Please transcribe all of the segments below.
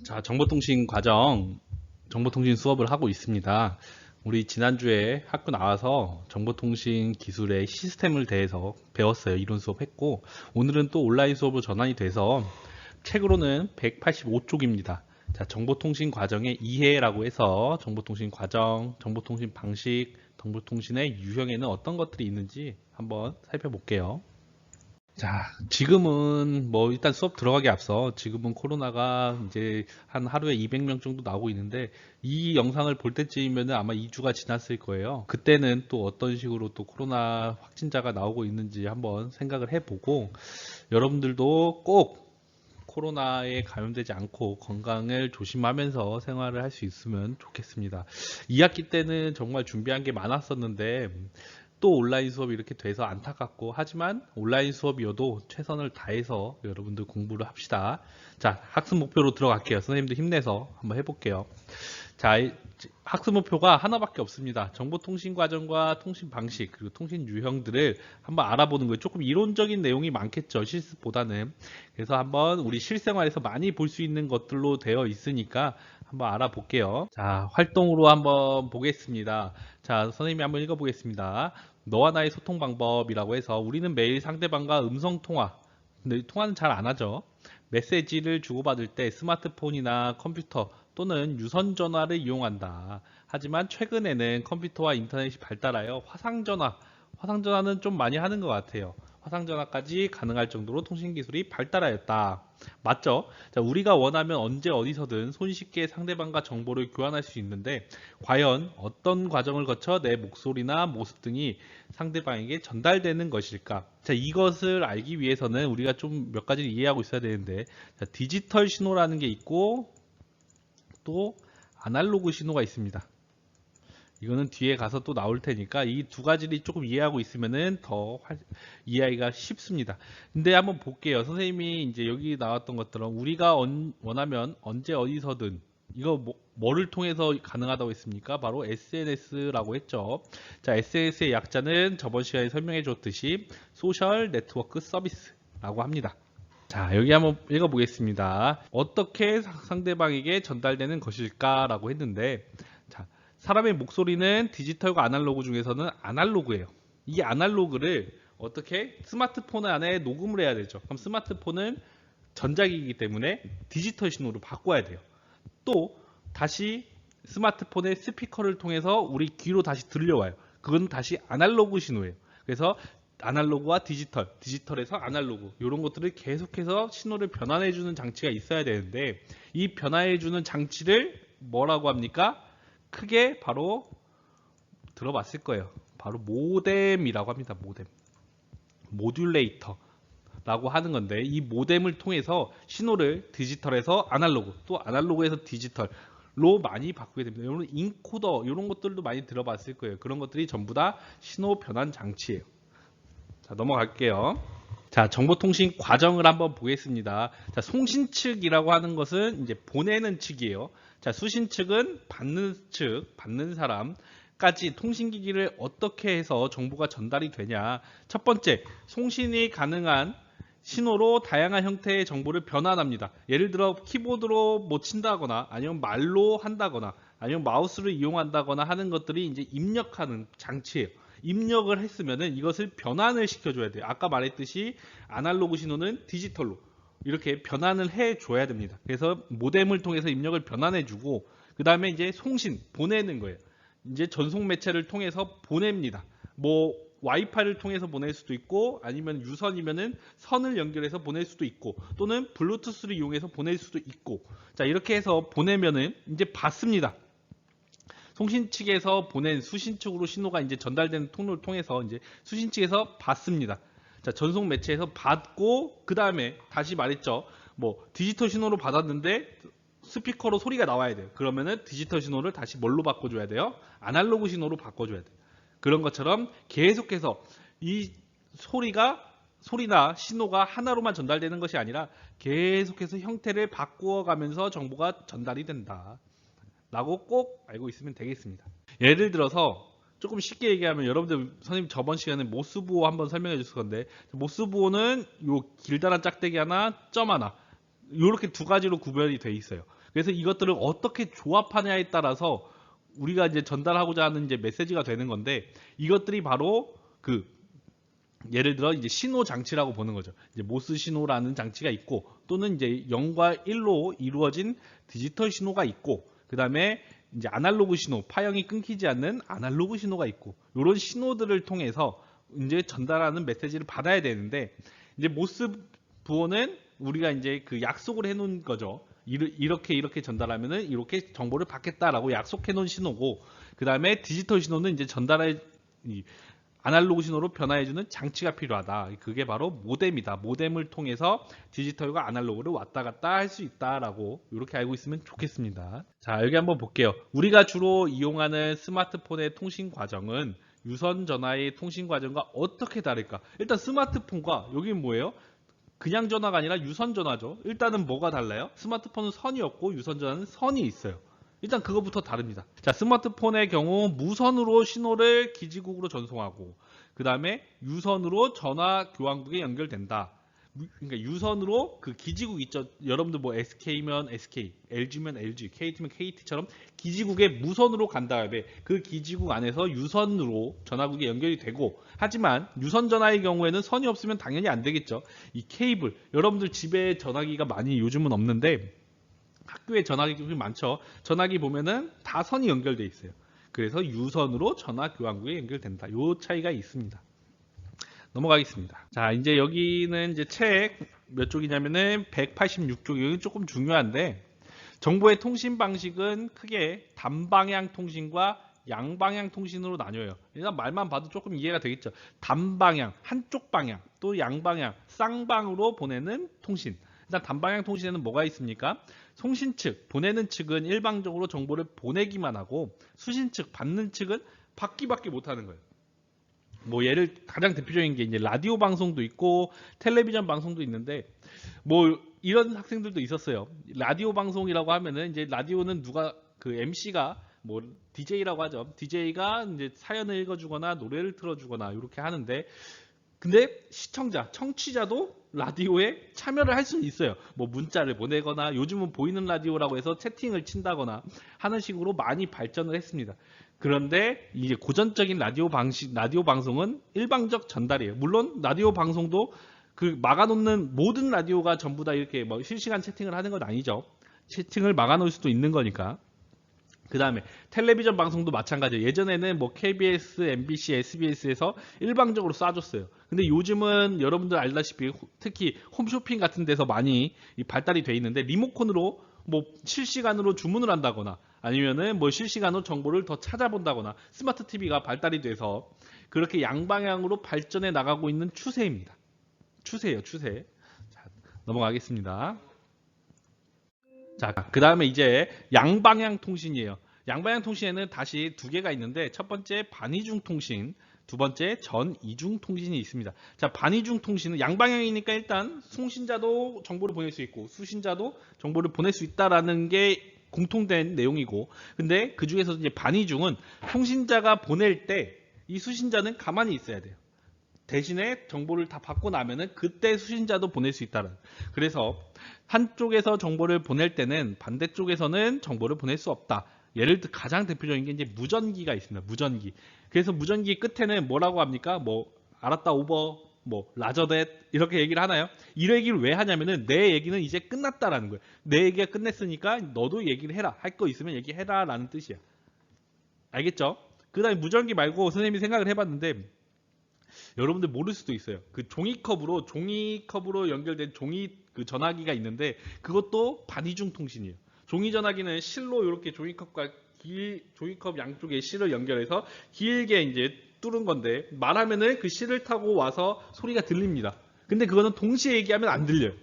자, 정보통신 과정, 정보통신 수업을 하고 있습니다. 우리 지난주에 학교 나와서 정보통신 기술의 시스템을 대해서 배웠어요. 이론 수업했고, 오늘은 또 온라인 수업으로 전환이 돼서 책으로는 185쪽입니다. 자, 정보통신 과정의 이해라고 해서 정보통신 과정, 정보통신 방식, 정보통신의 유형에는 어떤 것들이 있는지 한번 살펴볼게요. 자, 지금은 뭐 일단 수업 들어가기 앞서 지금은 코로나가 이제 한 하루에 200명 정도 나오고 있는데 이 영상을 볼 때쯤이면 아마 2주가 지났을 거예요. 그때는 또 어떤 식으로 또 코로나 확진자가 나오고 있는지 한번 생각을 해보고 여러분들도 꼭 코로나에 감염되지 않고 건강을 조심하면서 생활을 할 수 있으면 좋겠습니다. 2학기 때는 정말 준비한 게 많았었는데 또 온라인 수업이 이렇게 돼서 안타깝고 하지만 온라인 수업이어도 최선을 다해서 여러분들 공부를 합시다. 자, 학습 목표로 들어갈게요. 선생님도 힘내서 한번 해볼게요. 자, 학습 목표가 하나밖에 없습니다. 정보통신 과정과 통신 방식 그리고 통신 유형들을 한번 알아보는 거예요. 조금 이론적인 내용이 많겠죠. 실습보다는. 그래서 한번 우리 실생활에서 많이 볼 수 있는 것들로 되어 있으니까 한번 알아볼게요. 자, 활동으로 한번 보겠습니다. 자, 선생님이 한번 읽어보겠습니다. 너와 나의 소통 방법이라고 해서 우리는 매일 상대방과 음성 통화, 근데 통화는 잘 안 하죠. 메시지를 주고받을 때 스마트폰이나 컴퓨터 또는 유선 전화를 이용한다. 하지만 최근에는 컴퓨터와 인터넷이 발달하여 화상전화는 좀 많이 하는 것 같아요. 화상전화까지 가능할 정도로 통신기술이 발달하였다. 맞죠? 자, 우리가 원하면 언제 어디서든 손쉽게 상대방과 정보를 교환할 수 있는데 과연 어떤 과정을 거쳐 내 목소리나 모습 등이 상대방에게 전달되는 것일까? 자, 이것을 알기 위해서는 우리가 좀 몇 가지를 이해하고 있어야 되는데 자, 디지털 신호라는 게 있고 또 아날로그 신호가 있습니다. 이거는 뒤에 가서 또 나올 테니까 이 두 가지를 조금 이해하고 있으면은 더 이해하기가 쉽습니다. 근데 한번 볼게요. 선생님이 이제 여기 나왔던 것처럼 우리가 원하면 언제 어디서든 이거 뭐를 통해서 가능하다고 했습니까? 바로 SNS라고 했죠. 자, SNS의 약자는 저번 시간에 설명해 줬듯이 소셜 네트워크 서비스라고 합니다. 자, 여기 한번 읽어보겠습니다. 어떻게 상대방에게 전달되는 것일까라고 했는데, 자, 사람의 목소리는 디지털과 아날로그 중에서는 아날로그예요. 이 아날로그를 어떻게 스마트폰 안에 녹음을 해야 되죠. 그럼 스마트폰은 전자기기이기 때문에 디지털 신호로 바꿔야 돼요. 또 다시 스마트폰의 스피커를 통해서 우리 귀로 다시 들려와요. 그건 다시 아날로그 신호예요. 그래서 아날로그와 디지털에서 아날로그 이런 것들을 계속해서 신호를 변환해주는 장치가 있어야 되는데 이 변환해주는 장치를 뭐라고 합니까? 크게 바로 들어봤을 거예요. 바로 모뎀이라고 합니다. 모듈레이터라고 하는 건데 이 모뎀을 통해서 신호를 디지털에서 아날로그 또 아날로그에서 디지털로 많이 바꾸게 됩니다. 여러분 인코더 이런 것들도 많이 들어봤을 거예요. 그런 것들이 전부 다 신호 변환 장치예요. 자, 넘어갈게요. 자, 정보통신 과정을 한번 보겠습니다. 자, 송신 측이라고 하는 것은 이제 보내는 측이에요. 자, 수신 측은 받는 측, 받는 사람까지 통신기기를 어떻게 해서 정보가 전달이 되냐. 첫 번째, 송신이 가능한 신호로 다양한 형태의 정보를 변환합니다. 예를 들어 키보드로 뭐 친다거나 아니면 말로 한다거나 아니면 마우스를 이용한다거나 하는 것들이 이제 입력하는 장치예요. 입력을 했으면은 이것을 변환을 시켜줘야 돼요. 아까 말했듯이 아날로그 신호는 디지털로 이렇게 변환을 해줘야 됩니다. 그래서 모뎀을 통해서 입력을 변환해주고 그 다음에 이제 송신 보내는 거예요. 이제 전송 매체를 통해서 보냅니다. 뭐 와이파이를 통해서 보낼 수도 있고 아니면 유선이면은 선을 연결해서 보낼 수도 있고 또는 블루투스를 이용해서 보낼 수도 있고 자 이렇게 해서 보내면은 이제 받습니다. 송신 측에서 보낸 수신 측으로 신호가 이제 전달되는 통로를 통해서 이제 수신 측에서 받습니다. 자, 전송 매체에서 받고 그 다음에 다시 말했죠. 뭐 디지털 신호로 받았는데 스피커로 소리가 나와야 돼요. 그러면은 디지털 신호를 다시 뭘로 바꿔줘야 돼요? 아날로그 신호로 바꿔줘야 돼요. 그런 것처럼 계속해서 이 소리나 신호가 하나로만 전달되는 것이 아니라 계속해서 형태를 바꾸어 가면서 정보가 전달이 된다. 라고 꼭 알고 있으면 되겠습니다. 예를 들어서 조금 쉽게 얘기하면 여러분들 선생님 저번 시간에 모스부호 한번 설명해 줬을 건데 모스부호는 요 길다란 짝대기 하나 점 하나 이렇게 두 가지로 구별이 돼 있어요. 그래서 이것들을 어떻게 조합하냐에 따라서 우리가 이제 전달하고자 하는 이제 메시지가 되는 건데, 이것들이 바로 그 예를 들어 이제 신호 장치라고 보는 거죠. 이제 모스 신호라는 장치가 있고, 또는 이제 0과 1로 이루어진 디지털 신호가 있고, 그 다음에 이제 아날로그 신호, 파형이 끊기지 않는 아날로그 신호가 있고, 이런 신호들을 통해서 이제 전달하는 메시지를 받아야 되는데, 이제 모스 부호는 우리가 이제 그 약속을 해놓은 거죠. 이렇게 전달하면은 이렇게 정보를 받겠다라고 약속해 놓은 신호고, 그 다음에 디지털 신호는 이제 아날로그 신호로 변화해주는 장치가 필요하다. 그게 바로 모뎀이다. 모뎀을 통해서 디지털과 아날로그를 왔다 갔다 할 수 있다라고 이렇게 알고 있으면 좋겠습니다. 자, 여기 한번 볼게요. 우리가 주로 이용하는 스마트폰의 통신 과정은 유선 전화의 통신 과정과 어떻게 다를까? 일단 스마트폰과 여기는 뭐예요? 그냥 전화가 아니라 유선 전화죠. 일단은 뭐가 달라요? 스마트폰은 선이 없고 유선 전화는 선이 있어요. 일단 그거부터 다릅니다. 자, 스마트폰의 경우 무선으로 신호를 기지국으로 전송하고, 그 다음에 유선으로 전화 교환국에 연결된다. 그러니까 유선으로 그 기지국 있죠. 여러분들 뭐 SK면 SK, LG면 LG, KT면 KT처럼 기지국에 무선으로 간 다음에 그 기지국 안에서 유선으로 전화국에 연결이 되고, 하지만 유선 전화의 경우에는 선이 없으면 당연히 안 되겠죠. 이 케이블, 여러분들 집에 전화기가 많이 요즘은 없는데 학교에 전화기 많죠. 전화기 보면은 다 선이 연결돼 있어요. 그래서 유선으로 전화 교환국에 연결된다. 요 차이가 있습니다. 넘어가겠습니다. 자, 이제 여기는 이제 책 몇 쪽이냐면은 186쪽. 여기 조금 중요한데, 정보의 통신 방식은 크게 단방향 통신과 양방향 통신으로 나뉘어요. 일단 말만 봐도 조금 이해가 되겠죠. 단방향, 한쪽 방향, 또 양방향, 쌍방으로 보내는 통신. 일단 단방향 통신에는 뭐가 있습니까? 송신 측, 보내는 측은 일방적으로 정보를 보내기만 하고, 수신 측, 받는 측은 받기밖에 못하는 거예요. 뭐 예를 가장 대표적인 게 이제 라디오 방송도 있고 텔레비전 방송도 있는데, 뭐 이런 학생들도 있었어요. 라디오 방송이라고 하면은 이제 라디오는 누가 그 MC가 뭐 DJ라고 하죠. DJ가 이제 사연을 읽어주거나 노래를 틀어주거나 이렇게 하는데, 근데 시청자, 청취자도 라디오에 참여를 할 수는 있어요. 뭐 문자를 보내거나 요즘은 보이는 라디오라고 해서 채팅을 친다거나 하는 식으로 많이 발전을 했습니다. 그런데 이제 고전적인 라디오 방송은 일방적 전달이에요. 물론 라디오 방송도 그 막아놓는 모든 라디오가 전부 다 이렇게 뭐 실시간 채팅을 하는 건 아니죠. 채팅을 막아놓을 수도 있는 거니까. 그 다음에 텔레비전 방송도 마찬가지예요. 예전에는 뭐 KBS, MBC, SBS에서 일방적으로 쏴줬어요. 근데 요즘은 여러분들 알다시피 특히 홈쇼핑 같은 데서 많이 발달이 돼 있는데, 리모컨으로 뭐 실시간으로 주문을 한다거나 아니면은 뭐 실시간으로 정보를 더 찾아본다거나 스마트 TV가 발달이 돼서 그렇게 양방향으로 발전해 나가고 있는 추세입니다. 추세예요, 추세. 자, 넘어가겠습니다. 자, 그 다음에 이제 양방향 통신이에요. 양방향 통신에는 다시 두 개가 있는데, 첫 번째 반이중 통신, 두 번째 전이중 통신이 있습니다. 자, 반이중 통신은 양방향이니까 일단 송신자도 정보를 보낼 수 있고 수신자도 정보를 보낼 수 있다라는 게 공통된 내용이고, 근데 그 중에서 이제 반이중은 송신자가 보낼 때 이 수신자는 가만히 있어야 돼요. 대신에 정보를 다 받고 나면은 그때 수신자도 보낼 수 있다는. 그래서 한쪽에서 정보를 보낼 때는 반대쪽에서는 정보를 보낼 수 없다. 예를 들어 가장 대표적인 게 이제 무전기가 있습니다. 무전기. 그래서 무전기 끝에는 뭐라고 합니까? 뭐 알았다 오버, 뭐 라저댓 이렇게 얘기를 하나요? 이 얘기를 왜 하냐면은 내 얘기는 이제 끝났다라는 거예요. 내 얘기가 끝냈으니까 너도 얘기를 해라. 할 거 있으면 얘기해라라는 뜻이야. 알겠죠? 그다음에 무전기 말고 선생님이 생각을 해봤는데, 여러분들 모를 수도 있어요. 그 종이컵으로 연결된 종이 그 전화기가 있는데, 그것도 반이중 통신이에요. 종이 전화기는 실로 이렇게 종이컵 양쪽에 실을 연결해서 길게 이제 뚫은 건데, 말하면은 그 실을 타고 와서 소리가 들립니다. 근데 그거는 동시에 얘기하면 안 들려요.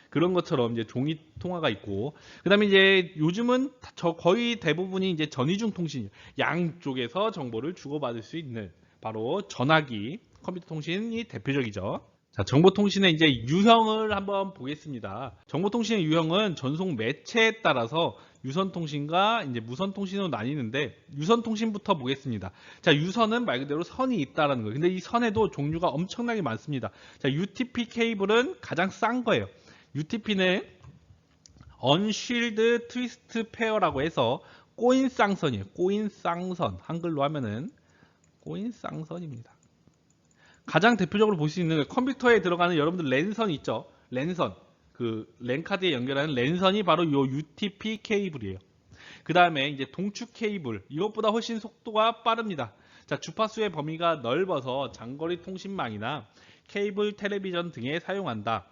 그런 것처럼 이제 종이 통화가 있고, 그다음에 이제 요즘은 거의 대부분이 이제 전이중 통신이에요. 양쪽에서 정보를 주고받을 수 있는 바로 전화기, 컴퓨터 통신이 대표적이죠. 자, 정보통신의 이제 유형을 한번 보겠습니다. 정보통신의 유형은 전송 매체에 따라서 유선통신과 이제 무선통신으로 나뉘는데, 유선통신부터 보겠습니다. 자, 유선은 말 그대로 선이 있다라는 거예요. 근데 이 선에도 종류가 엄청나게 많습니다. 자, UTP 케이블은 가장 싼 거예요. UTP는 언쉴드 트위스트 페어라고 해서 꼬인쌍선이에요. 꼬인쌍선. 한글로 하면은 꼬인쌍선입니다. 가장 대표적으로 볼 수 있는 게 컴퓨터에 들어가는 여러분들 랜선 있죠? 랜선. 그 랜카드에 연결하는 랜선이 바로 이 UTP 케이블이에요. 그 다음에 이제 동축 케이블. 이것보다 훨씬 속도가 빠릅니다. 자, 주파수의 범위가 넓어서 장거리 통신망이나 케이블 텔레비전 등에 사용한다.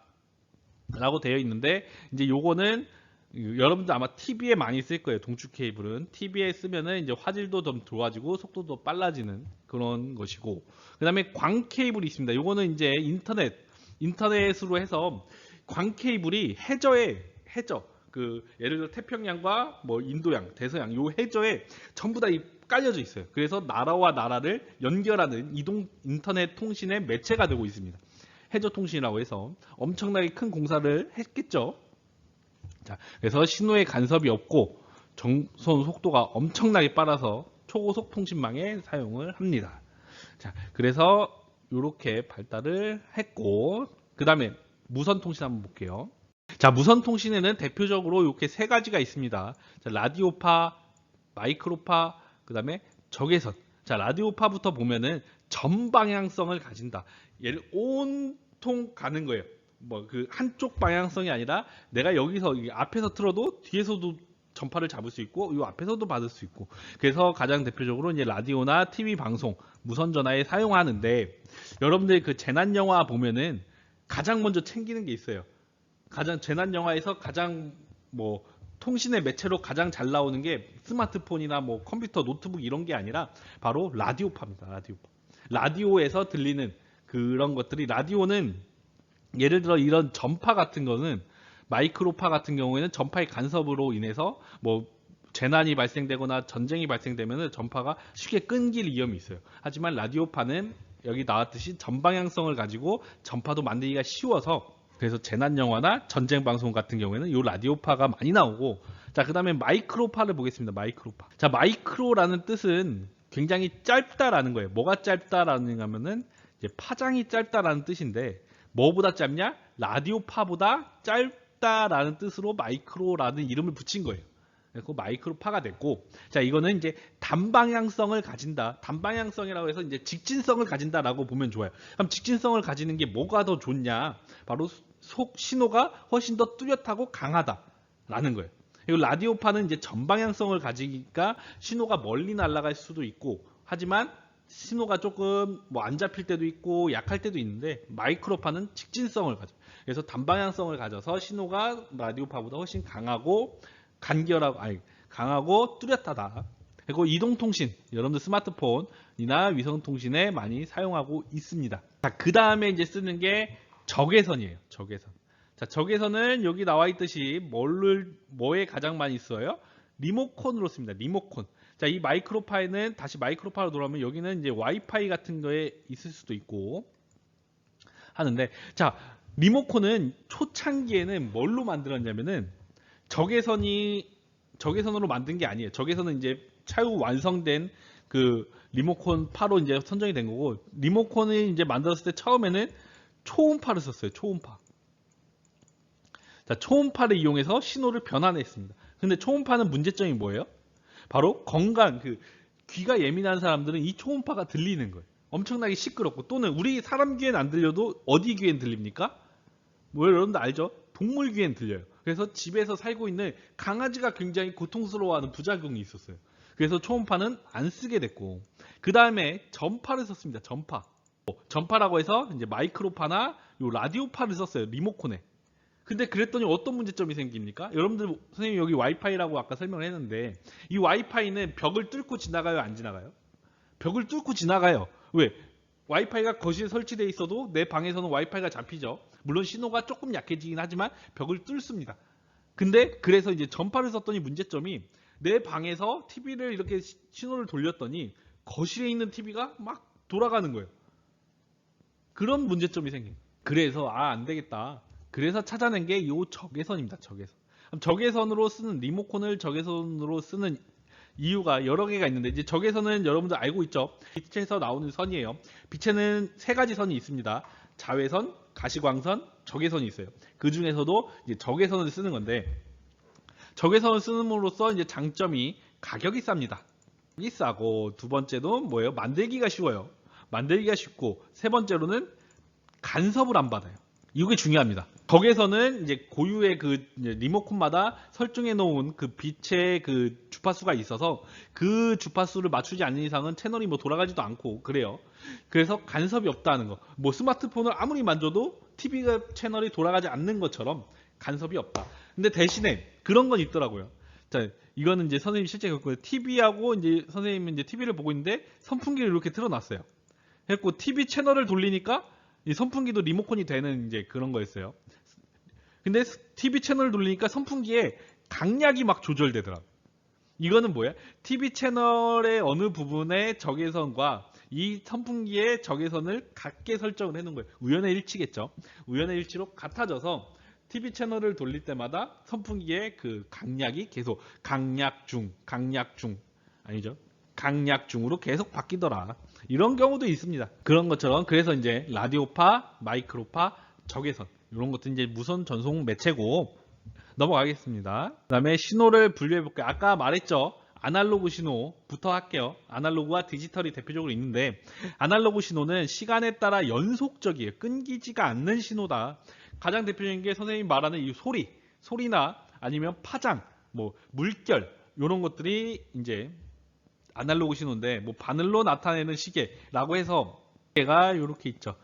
라고 되어 있는데, 이제 요거는 여러분들 아마 TV에 많이 쓸 거예요. 동축 케이블은 TV에 쓰면은 이제 화질도 좀 좋아지고 속도도 빨라지는 그런 것이고, 그 다음에 광 케이블이 있습니다. 요거는 이제 인터넷으로 해서 광 케이블이 해저 그 예를 들어 태평양과 뭐 인도양, 대서양 요 해저에 전부 다 깔려져 있어요. 그래서 나라와 나라를 연결하는 이동 인터넷 통신의 매체가 되고 있습니다. 해저 통신이라고 해서 엄청나게 큰 공사를 했겠죠. 자, 그래서 신호에 간섭이 없고 정선 속도가 엄청나게 빨라서 초고속 통신망에 사용을 합니다. 자, 그래서 이렇게 발달을 했고, 그 다음에 무선 통신 한번 볼게요. 자, 무선 통신에는 대표적으로 이렇게 세 가지가 있습니다. 자, 라디오파, 마이크로파, 그 다음에 적외선. 자, 라디오파부터 보면은 전방향성을 가진다. 얘를 온통 가는 거예요. 뭐 그 한쪽 방향성이 아니라 내가 여기서 앞에서 틀어도 뒤에서도 전파를 잡을 수 있고 이 앞에서도 받을 수 있고, 그래서 가장 대표적으로 이제 라디오나 TV 방송, 무선 전화에 사용하는데, 여러분들 그 재난 영화 보면은 가장 먼저 챙기는 게 있어요. 가장 재난 영화에서 가장 뭐 통신의 매체로 가장 잘 나오는 게 스마트폰이나 뭐 컴퓨터, 노트북 이런 게 아니라 바로 라디오파입니다. 라디오파. 라디오에서 들리는 그런 것들이, 라디오는 예를 들어 이런 전파 같은 거는, 마이크로파 같은 경우에는 전파의 간섭으로 인해서 뭐 재난이 발생되거나 전쟁이 발생되면 전파가 쉽게 끊길 위험이 있어요. 하지만 라디오파는 여기 나왔듯이 전방향성을 가지고 전파도 만들기가 쉬워서, 그래서 재난 영화나 전쟁 방송 같은 경우에는 이 라디오파가 많이 나오고, 자, 그 다음에 마이크로파를 보겠습니다. 마이크로파. 자, 마이크로라는 뜻은 굉장히 짧다라는 거예요. 뭐가 짧다라는 거면은 이제 파장이 짧다라는 뜻인데, 뭐보다 짧냐? 라디오파보다 짧다라는 뜻으로 마이크로라는 이름을 붙인 거예요. 그래서 마이크로파가 됐고, 자, 이거는 이제 단방향성을 가진다. 단방향성이라고 해서 이제 직진성을 가진다라고 보면 좋아요. 그럼 직진성을 가지는 게 뭐가 더 좋냐? 바로 신호가 훨씬 더 뚜렷하고 강하다라는 거예요. 그리고 라디오파는 이제 전방향성을 가지니까 신호가 멀리 날아갈 수도 있고, 하지만 신호가 조금 뭐 안 잡힐 때도 있고 약할 때도 있는데, 마이크로파는 직진성을 가져. 그래서 단방향성을 가져서 신호가 라디오파보다 훨씬 강하고 강하고 뚜렷하다. 그리고 이동통신, 여러분들 스마트폰이나 위성통신에 많이 사용하고 있습니다. 자, 그 다음에 이제 쓰는 게 적외선이에요. 적외선. 자, 적외선은 여기 나와 있듯이 뭐에 가장 많이 써요? 리모컨으로 씁니다. 리모컨. 자, 이 마이크로파에는 다시 마이크로파로 돌아오면 여기는 이제 와이파이 같은 거에 있을 수도 있고 하는데, 자, 리모컨은 초창기에는 뭘로 만들었냐면은 적외선으로 만든 게 아니에요. 적외선은 이제 차후 완성된 그 리모컨 파로 이제 선정이 된 거고, 리모컨을 이제 만들었을 때 처음에는 초음파를 썼어요. 초음파. 자, 초음파를 이용해서 신호를 변환했습니다. 근데 초음파는 문제점이 뭐예요? 바로 귀가 예민한 사람들은 이 초음파가 들리는 거예요. 엄청나게 시끄럽고, 또는 우리 사람 귀엔 안 들려도 어디 귀엔 들립니까? 뭐 여러분들 알죠? 동물 귀엔 들려요. 그래서 집에서 살고 있는 강아지가 굉장히 고통스러워하는 부작용이 있었어요. 그래서 초음파는 안 쓰게 됐고, 그 다음에 전파를 썼습니다. 전파라고 해서 이제 마이크로파나 요 라디오파를 썼어요. 리모컨에. 근데 그랬더니 어떤 문제점이 생깁니까? 여러분들, 선생님 여기 와이파이라고 아까 설명을 했는데, 이 와이파이는 벽을 뚫고 지나가요, 안 지나가요? 벽을 뚫고 지나가요. 왜? 와이파이가 거실에 설치되어 있어도 내 방에서는 와이파이가 잡히죠. 물론 신호가 조금 약해지긴 하지만 벽을 뚫습니다. 근데 그래서 이제 전파를 썼더니 문제점이, 내 방에서 TV를 이렇게 신호를 돌렸더니 거실에 있는 TV가 막 돌아가는 거예요. 그런 문제점이 생긴. 그래서 안 되겠다. 그래서 찾아낸 게 이 적외선입니다. 적외선. 그럼 적외선으로 쓰는, 리모컨을 적외선으로 쓰는 이유가 여러 개가 있는데, 이제 적외선은 여러분들 알고 있죠? 빛에서 나오는 선이에요. 빛에는 세 가지 선이 있습니다. 자외선, 가시광선, 적외선이 있어요. 그 중에서도 이제 적외선을 쓰는 건데, 적외선을 쓰는으로써 이제 장점이 가격이 쌉니다. 가격이 싸고, 두 번째는 뭐예요? 만들기가 쉬워요. 만들기가 쉽고, 세 번째로는 간섭을 안 받아요. 이게 중요합니다. 적외선은 이제 고유의 그 리모컨마다 설정해 놓은 그 빛의 그 주파수가 있어서 그 주파수를 맞추지 않는 이상은 채널이 뭐 돌아가지도 않고 그래요. 그래서 간섭이 없다는 거. 뭐 스마트폰을 아무리 만져도 TV가 채널이 돌아가지 않는 것처럼 간섭이 없다. 근데 대신에 그런 건 있더라고요. 자, 이거는 이제 선생님이 실제 겪고 TV하고 이제 선생님은 이제 TV를 보고 있는데 선풍기를 이렇게 틀어놨어요. 그래갖고 TV 채널을 돌리니까 이 선풍기도 리모컨이 되는 이제 그런 거였어요. 근데 TV 채널을 돌리니까 선풍기에 강약이 막 조절되더라고요. 이거는 뭐야? TV 채널의 어느 부분의 적외선과 이 선풍기의 적외선을 같게 설정을 해놓은 거예요. 우연의 일치겠죠. 우연의 일치로 같아져서 TV 채널을 돌릴 때마다 선풍기의 그 강약이 계속 강약 중 아니죠. 강약 중으로 계속 바뀌더라. 이런 경우도 있습니다. 그런 것처럼 그래서 이제 라디오파, 마이크로파, 적외선 이런 것도 이제 무선 전송 매체고 넘어가겠습니다. 그다음에 신호를 분류해 볼게요. 아까 말했죠. 아날로그 신호부터 할게요. 아날로그와 디지털이 대표적으로 있는데 아날로그 신호는 시간에 따라 연속적이에요. 끊기지가 않는 신호다. 가장 대표적인 게 선생님이 말하는 이 소리나 아니면 파장, 뭐 물결 이런 것들이 이제 아날로그 신호인데 뭐 바늘로 나타내는 시계라고 해서 시계가 이렇게 있죠.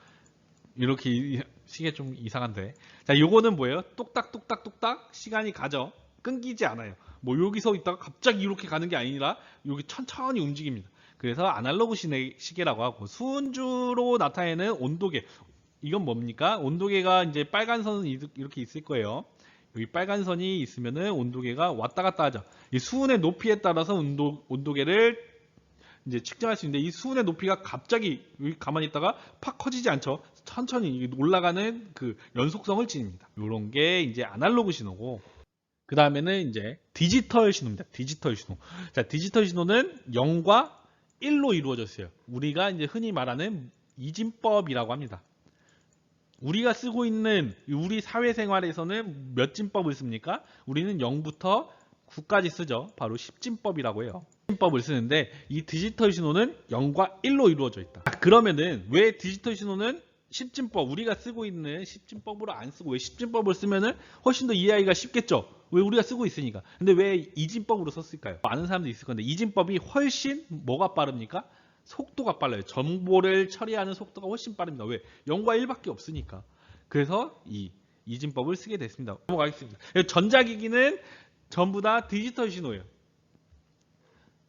이렇게 시계 좀 이상한데. 자, 요거는 뭐예요? 똑딱똑딱똑딱 시간이 가죠. 끊기지 않아요. 뭐 여기서 있다가 갑자기 이렇게 가는 게 아니라 여기 천천히 움직입니다. 그래서 아날로그 시계라고 하고 순주로 나타내는 온도계. 이건 뭡니까? 온도계가 이제 빨간 선은 이렇게 있을 거예요. 여기 빨간 선이 있으면은 온도계가 왔다 갔다 하죠. 이 수온의 높이에 따라서 온도계를 이제 측정할 수 있는데 이 수온의 높이가 갑자기 여기 가만히 있다가 팍 커지지 않죠. 천천히 올라가는 그 연속성을 지닙니다. 이런 게 이제 아날로그 신호고 그 다음에는 이제 디지털 신호입니다. 디지털 신호. 자, 디지털 신호는 0과 1로 이루어졌어요. 우리가 이제 흔히 말하는 이진법이라고 합니다. 우리가 쓰고 있는 우리 사회생활에서는 몇 진법을 씁니까? 우리는 0부터 9까지 쓰죠. 바로 10진법이라고 해요. 10진법을 쓰는데 이 디지털 신호는 0과 1로 이루어져 있다. 그러면은 왜 디지털 신호는 10진법, 우리가 쓰고 있는 10진법으로 안 쓰고 왜 10진법을 쓰면은 훨씬 더 이해하기가 쉽겠죠? 왜 우리가 쓰고 있으니까. 근데 왜 2진법으로 썼을까요? 많은 사람들이 있을 건데 2진법이 훨씬 뭐가 빠릅니까? 속도가 빨라요. 정보를 처리하는 속도가 훨씬 빠릅니다. 왜? 0과 1밖에 없으니까. 그래서 이 이진법을 쓰게 됐습니다. 넘어가겠습니다. 전자기기는 전부 다 디지털 신호예요.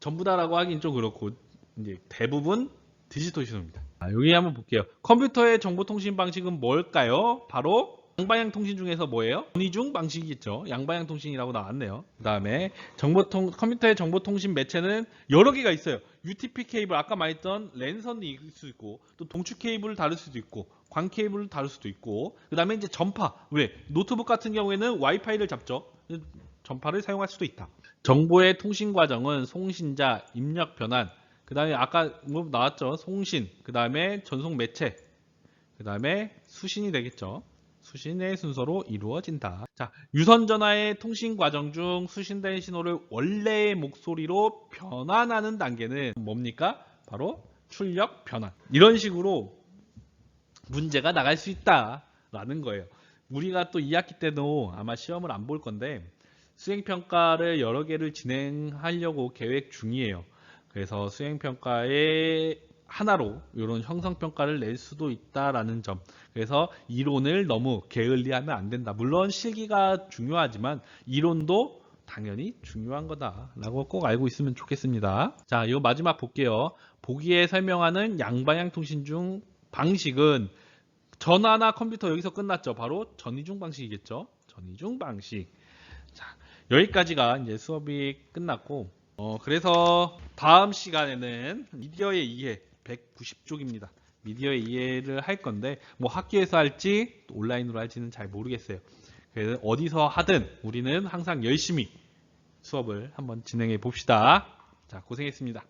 전부 다라고 하긴 좀 그렇고 이제 대부분 디지털 신호입니다. 여기 한번 볼게요. 컴퓨터의 정보통신 방식은 뭘까요? 바로 양방향 통신 중에서 뭐예요? 전이중 방식이겠죠. 양방향 통신이라고 나왔네요. 그 다음에 컴퓨터의 정보통신 매체는 여러 개가 있어요. UTP 케이블, 아까 말했던 랜선이 있을 수 있고, 또 동축 케이블을 다룰 수도 있고, 광 케이블을 다룰 수도 있고, 그 다음에 이제 전파. 왜? 노트북 같은 경우에는 와이파이를 잡죠. 전파를 사용할 수도 있다. 정보의 통신 과정은 송신자, 입력 변환, 그 다음에 아까 뭐 나왔죠. 송신, 그 다음에 전송 매체, 그 다음에 수신이 되겠죠. 수신의 순서로 이루어진다. 자, 유선전화의 통신 과정 중 수신된 신호를 원래의 목소리로 변환하는 단계는 뭡니까? 바로 출력 변환. 이런 식으로 문제가 나갈 수 있다라는 거예요. 우리가 또 2학기 때도 아마 시험을 안 볼 건데 수행평가를 여러 개를 진행하려고 계획 중이에요. 그래서 수행평가에 하나로 이런 형성평가를 낼 수도 있다라는 점. 그래서 이론을 너무 게을리하면 안 된다. 물론 실기가 중요하지만 이론도 당연히 중요한 거다라고 꼭 알고 있으면 좋겠습니다. 자, 이거 마지막 볼게요. 보기에 설명하는 양방향 통신 중 방식은 전화나 컴퓨터 여기서 끝났죠. 바로 전이중 방식이겠죠. 전이중 방식. 자, 여기까지가 이제 수업이 끝났고 그래서 다음 시간에는 미디어의 이해 190쪽입니다. 미디어의 이해를 할 건데 뭐 학교에서 할지 온라인으로 할지는 잘 모르겠어요. 그래서 어디서 하든 우리는 항상 열심히 수업을 한번 진행해 봅시다. 자, 고생했습니다.